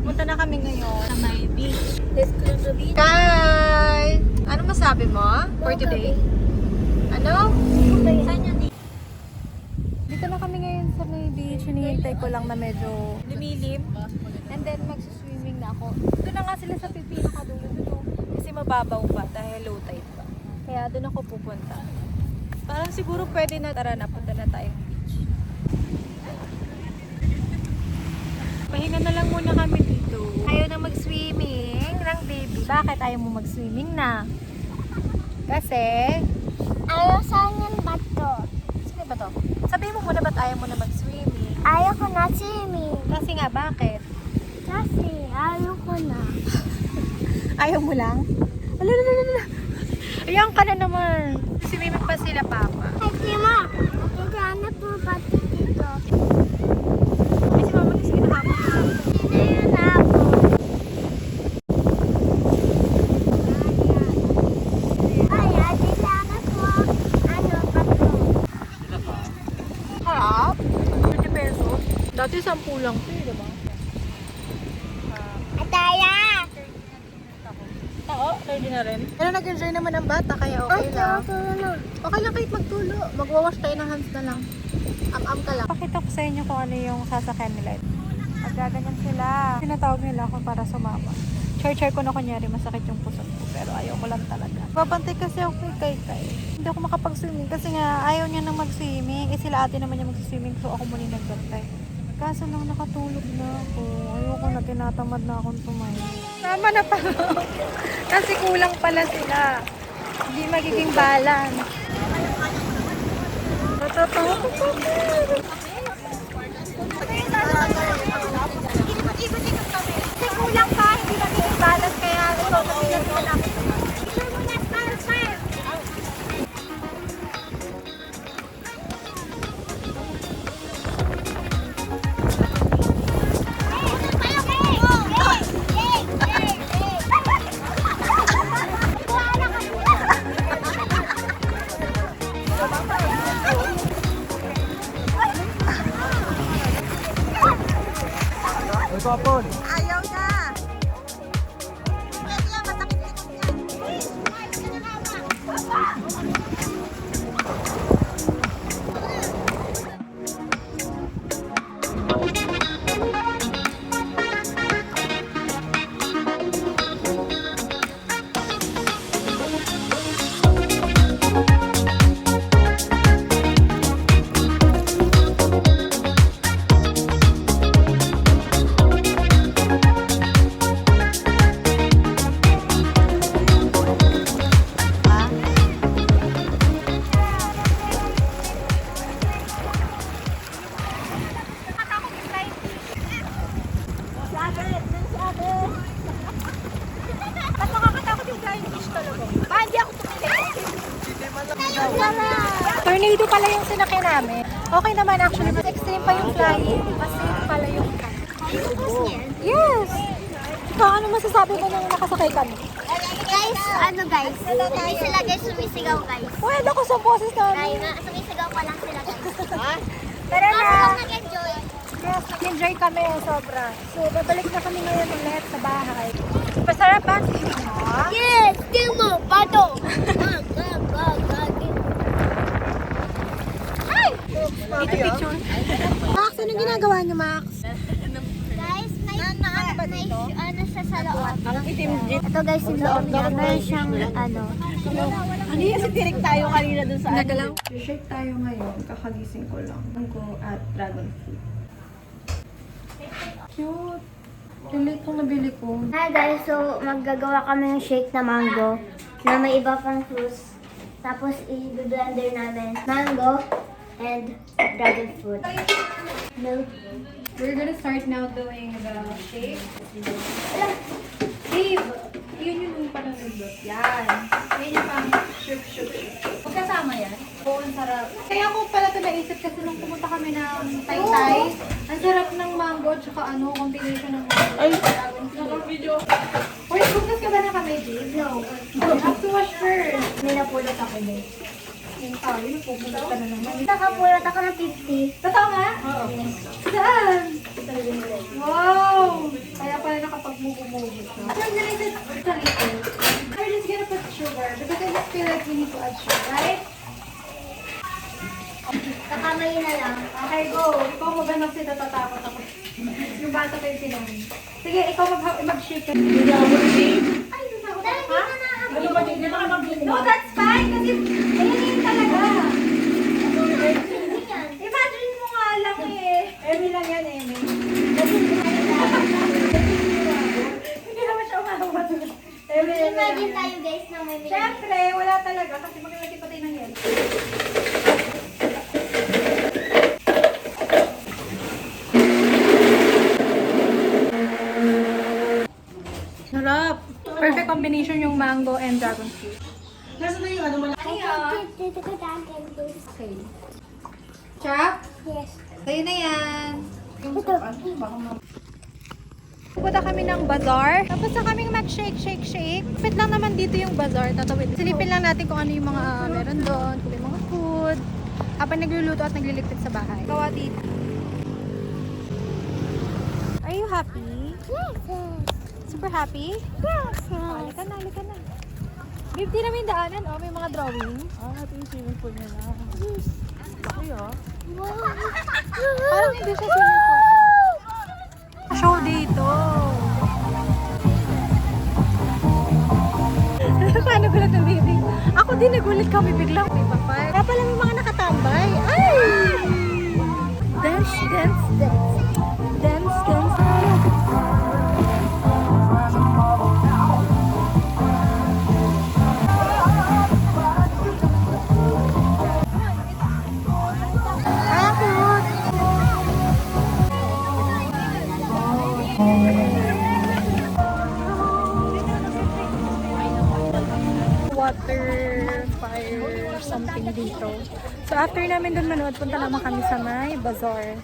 Punta na kami ngayon sa may beach. Let's go to the beach. Kai! Ano masabi mo for today? Ano? Saan yun? Dito na kami ngayon sa may beach. Hinihintay ko lang na medyo lumilim. And then magsiswimming na ako. Doon na nga sila sa pinakadulo dito. Kasi mababaw pa dahil low tide pa. Kaya doon ako pupunta. Parang siguro pwede na. Tara na, punta na tayong beach. Pahinga na lang muna kami dito. Ayaw na mag-swimming ng baby. Bakit ayaw mo mag-swimming na? Kasi... Ayaw saan yung bato. Sino ba to? Sabihin mo muna ba't ayaw mo na mag-swimming? Ayaw ko na swimming. Kasi nga, bakit? Kasi ayaw ko na. Ayaw mo lang? Alalala. Ayan ka na naman. Swimming pa sila, Papa. Ay, Tima. Magkakahanap mo bato dito. Ay, si Mama kasi kinakapon. Hindi yun ako. Ay, adilanap mo. Ano, bato. Harap? 20 pesos? Dati 10 lang ito, diba? Ataya! Oo, 30 na rin. Pero nag-enjoy naman ang bata, kaya okay lang. Okay lang kahit magtulo. Magwawash tayo ng hands na lang. Am-am ka lang. Pakita ko sa inyo kung ano yung sasakyan nila. Magaganyan sila. Tinatawag nila ako para sumama. Share ko na kunyari masakit yung puso ko. Pero ayaw ko lang talaga. Babantay kasi ako kay Kai. Hindi ako makapag-swimming kasi nga ayaw niya nang mag-swimming. Eh sila ate naman yung mag-swimming so ako muna yung nagbantay. Kaso lang nakatulog na ako. Ayoko na, tinatamad na akong tumayo. Tama na pa. Kasi kulang pala sila. Hindi magiging balance. Natatawa ko pa. Kasi kulang pa, hindi magiging balance. Kaya ito, mabigat ko na. Ayaw na. Tornado pala yung sinakyan namin. Okay naman actually, mas extreme pa yung flying. Mas safe pala yung Yes! Ikaw, ano masasabi mo nung nakasakay kami? Guys, ano guys? Hindi sila guys sumisigaw guys. Well, ako sa boses namin. Ay, sumisigaw pa lang sila guys. Tara na! Kaso lang nag-enjoy. Yes, nag-enjoy kami sobra. So, babalik na kami ngayon ulit sa bahay. Masarap ba ang swimming mo? Yes! Timo! Bato! Dito picture. Max, anong ginagawa niyo, Max? Guys, may ano siya sa loob. Ang itim jeep. Ito guys, yung loob niya. Meron siyang ano. Ano yung direct tayo kanina dun sa nagalaw? Shake tayo ngayon. Kakagising ko lang. Mango at dragon fruit. Cute. Relate kong nabili ko. Hi guys, so maggagawa kami ng shake na mango na may iba pang fruits. Tapos i-blender namin mango and dragon fruit. Milk. We're gonna start now doing the shake. Dave, yun yung parang nindot. Yan. Yan yung pang shoop. Huwag kasama yan. Oo, ang sarap. Kaya ako pala ito naisip kasi nung pumunta kami ng Taytay, ang sarap ng mango tsaka ano, combination ng mango. Ay! Video. Wait, bukas ka ba na kami, Dave? No. You have to wash first. May napulot ako din. Yung tayo, pupunta ka na naman. Nakapulot ako ng 50. Totoo nga? Oo. Saan? need to add sugar, right? Kakamay na lang. Okay, go. Ikaw mag-anak sila, tatakot ako. Yung bata pa yung sinabi. Sige, ikaw mag-shake. Hindi ako mag-shake. Ay, ha? Ano ba, hindi ka mag-shake? No, that's fine. Kasi, ayan yun talaga. Imagine mo nga lang eh. Emi lang yan, Emi. Hindi naman siya umahawat. Emi, Imagine tayo guys na may may... Siyempre, wala talaga. Kasi maglalagay pa tayo ng yan. Sarap. Perfect combination yung mango and dragon fruit. Nasaan na yung ano mo? Okay. Chop? Yes. Sa'yo na yan. Pupunta kami ng bazaar. Tapos na kaming mag-shake. Kapit lang naman dito yung bazaar. Tatawid. Silipin lang natin kung ano yung mga meron doon. Kung may mga food. Habang nagluluto at nagliligpit sa bahay. Gawa dito. Are you happy? Yes. Super happy? Yes. Halika na. Babe, di namin daanan. Oh, may mga drawing. Ito yung swimming pool nila. Laki ah. Parang hindi siya swimming pool. Show dito. Paano gulat ng baby? Ako din nagulit kami biglang. May papay. Kaya pala may mga nakatambay. Ay! Dance. Water, fire, something dito. So after namin dun manood, punta naman kami sa may bazaar.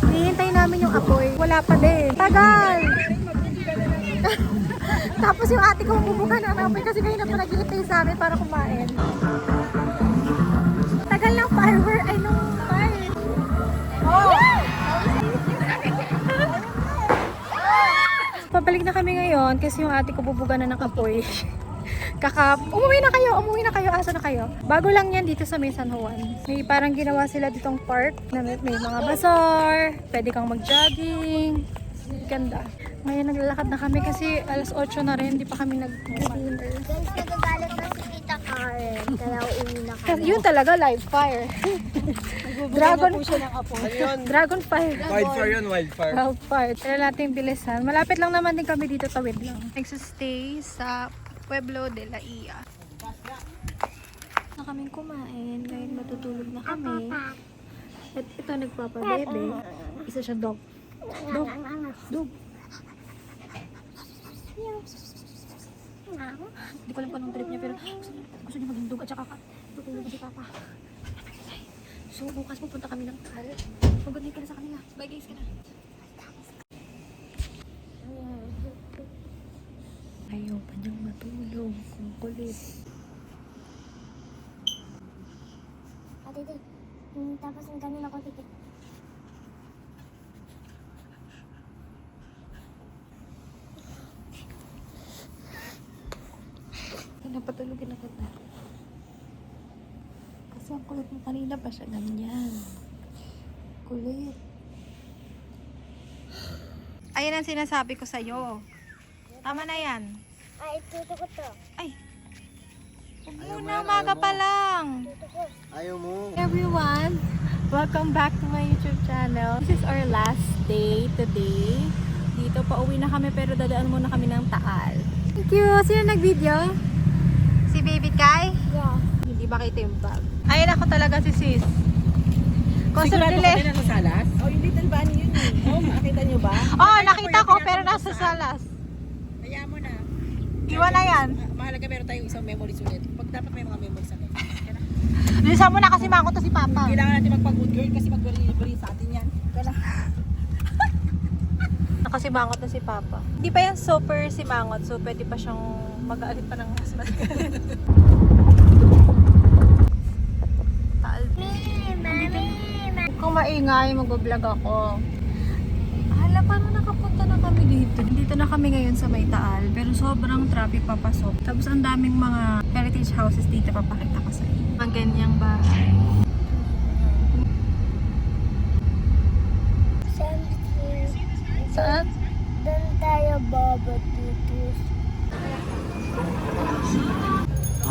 Hinihintay namin yung apoy. Wala pa din. Tagal! Tapos yung ate ko umubuka ng apoy kasi kayo na pa nag-iintay sa amin para kumain. Tagal ng firework. Ay, no, fire. Oh! Pabalik na kami ngayon kasi yung ate ko bubuga na ng apoy. Umuwi na kayo. Asa na kayo? Bago lang yan dito sa may San Juan. May parang ginawa sila ditong park na may mga bazaar. Pwede kang mag-jogging. Ganda. Ngayon naglalakad na kami kasi alas 8 na rin. Hindi pa kami nag-dinner. Guys, nagagalit na si Tita Karen. Kaya uwi na Kasi yun talaga, live fire. Dragon Dragon fire. Wildfire yun, wildfire. Wildfire. Tara natin bilisan. Malapit lang naman din kami dito, tawid lang. Nagsistay sa Pueblo de la Ia. Na kaming kumain. Ngayon matutulog na kami. At ito nagpapabebe. Isa siya dog. Dog. Hindi ko alam kung anong trip niya pero gusto niya maging dog at saka tutulog si Papa. So bukas pupunta kami ng Tal. Mag-good night ka na sa kanila. Bye guys ka na. Ayaw pa niyang matulog. Ang kulit. Ate, tapos ang kanina ko tikit. Napatulogin ako na. Kasi ang kulit mo kanina pa siya ganyan. Kulit. Ayan ang sinasabi ko sa'yo. Tama na yan. Ay, tuto ko to. Ay. Huwag muna, umaga pa lang. Ayaw mo. Everyone, welcome back to my YouTube channel. This is our last day today. Dito pauwi na kami pero dadaan muna kami ng Taal. Thank you. Sino nag-video? Si Baby Kai? Yeah. Hindi ba kita yung bag? Ayun ako talaga si Sis. Sigurado ka na nasa salas? Oh, yung little bunny yun eh. Oh, nakita nyo ba? Oh, nakita ko pero nasa salas. Kaya mo na. Iwan na yan. Mahalaga meron tayong isang memories ulit. Pag dapat may mga memories agad. Bilisan mo na kasi mango to si Papa. Kailangan natin magpag-good girl kasi mag-bari sa atin yan. Nakasimangot na si Papa. Hindi pa yan super simangot, so pwede pa siyang mag-aalit pa ng mas maliit. Taal. Mami. Huwag ka kang maingay, mag-vlog ako. Hala, paano nakapunta na kami dito? Dito na kami ngayon sa May Taal, pero sobrang traffic papasok. Tapos ang daming mga heritage houses dito, papakita ko sa inyo. Mga ganyang bahay. Saan? Doon tayo babatutus.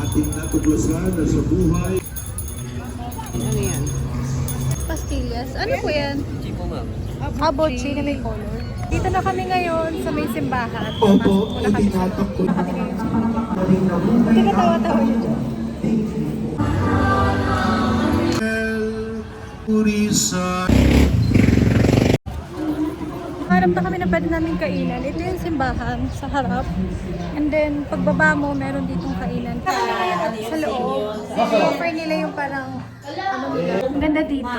Ating natuklasan na sa buhay. Ano yan? Pastillas. Ano po yan? Abotchi na may color. Dito na kami ngayon sa may simbahan. Opo, Pasok na kami sa itinatak ko na kami ngayon sa simbahan. Tinatawa-tawa yun dyan. Purisa. Harap na kami na pwede namin kainan. Ito yung simbahan sa harap. And then, pagbaba mo, meron ditong kainan. Kami na ngayon at sa loob. Offer nila yung parang, ano nila. Ang ganda dito.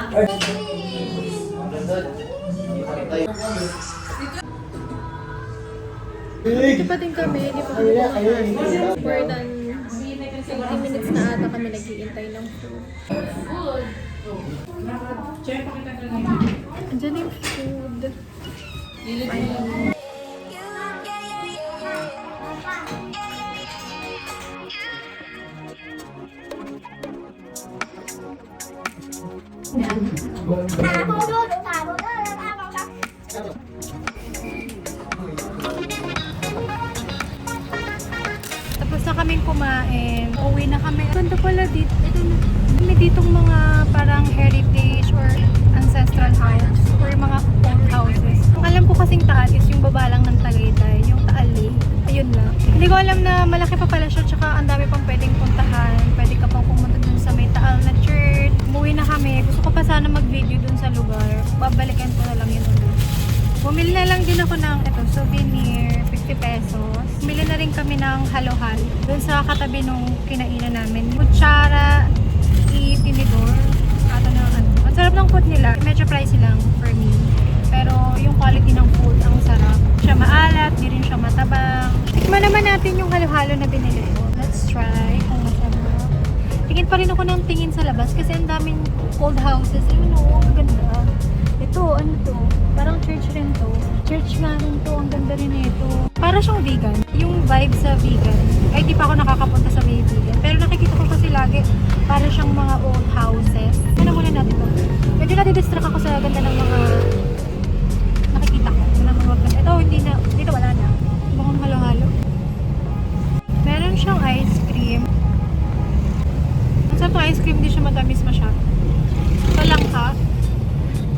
Dito pa din kami. Di pa kami kumakain. More than 20 minutes na ata kami nag-iintay ng food. Andiyan yung food. Ayun. Tapos na kaming kumain. Uwi na kami. Ganda pala dito. Ito na. May ditong mga parang heritage or ancestral house or mga old houses. Ang alam ko kasing Taal is yung baba lang ng Tagaytay, yung Taali. Ayun lang. Hindi ko alam na malaki pa pala siya, tsaka ang dami pang pwedeng puntahan. Pwede ka pang pumunta dun sa may Taal na church. Umuwi na kami. Gusto ko pa sana mag-video dun sa lugar. Babalikan ko na lang yun ulit. Bumili na lang din ako ng souvenir, 50 pesos. Bumili na rin kami ng halo-hal dun sa katabi nung kinainan namin. Kutsara, tinidor, ang sarap ng food nila. Medyo pricey lang for me. Pero yung quality ng food, ang sarap. Siya maalat, di rin siya matabang. Tikman naman natin yung halo-halo na binili ko. Let's try kung masarap. Tingin pa rin ako ng tingin sa labas kasi ang daming old houses. Ayun o, ang ganda. Ito, ano to? Parang church rin to. Church nga rin to. Ang ganda rin ito. Para siyang vegan. Yung vibe sa vegan. Ay, di pa ako nakakapunta sa may vegan. Pero nakikita ko kasi lagi para siyang mga old houses. Ano muna natin to? Medyo nadidistract ako sa ganda ng mga nakikita ko. Ng mga ganda. Ito, hindi na. Dito wala na. Mukhang halo-halo. Meron siyang ice cream. Ang sarap ng ice cream, hindi siya matamis masyado. Palangka.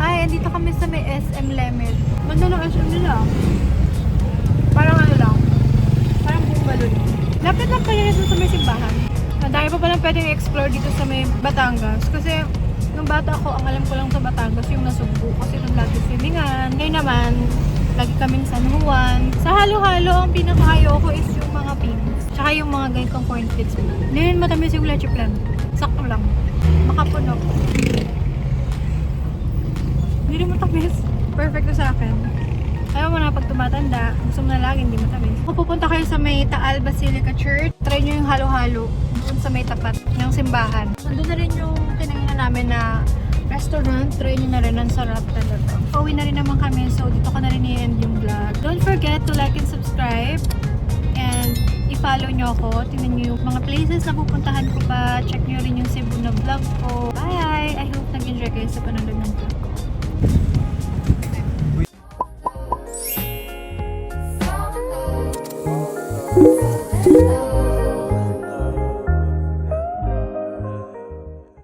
Ay, andito kami sa may SM Lemed. Ganda ng SM nila. Parang ano lang. Parang buong balon. Lapit lang kaya dito sa may simbahan. Ang dami pa palang pwedeng i-explore dito sa may Batangas. Kasi nung bata ako, ang alam ko lang sa Batangas yung Nasugbu. Kasi nung lagi swimingan. Ngayon naman, lagi kaming San Juan. Sa halo-halo, ang pinaka-ayaw ko is yung mga pins. Tsaka yung mga ganitong corn flakes. Hindi rin matamis yung leche plan. Sakto lang. Makapuno. Hindi rin matamis. Perfect to sa akin. Ayaw mo na pag tumatanda, gusto mo na lagi hindi matamis. Kung pupunta kayo sa may Taal Basilica Church, try nyo yung halo-halo doon sa may tapat ng simbahan. Nandun na rin yung kinainan namin na restaurant. Try nyo na rin. Ang sarap talaga. Pauwi na rin naman kami, so dito ka na rin i-end yung vlog. Don't forget to like and subscribe. And i-follow nyo ako. Tingnan nyo yung mga places na pupuntahan ko pa. Check nyo rin yung Cebu na vlog ko. Bye! I hope nag-enjoy kayo sa panonood ng vlog ko. Hello.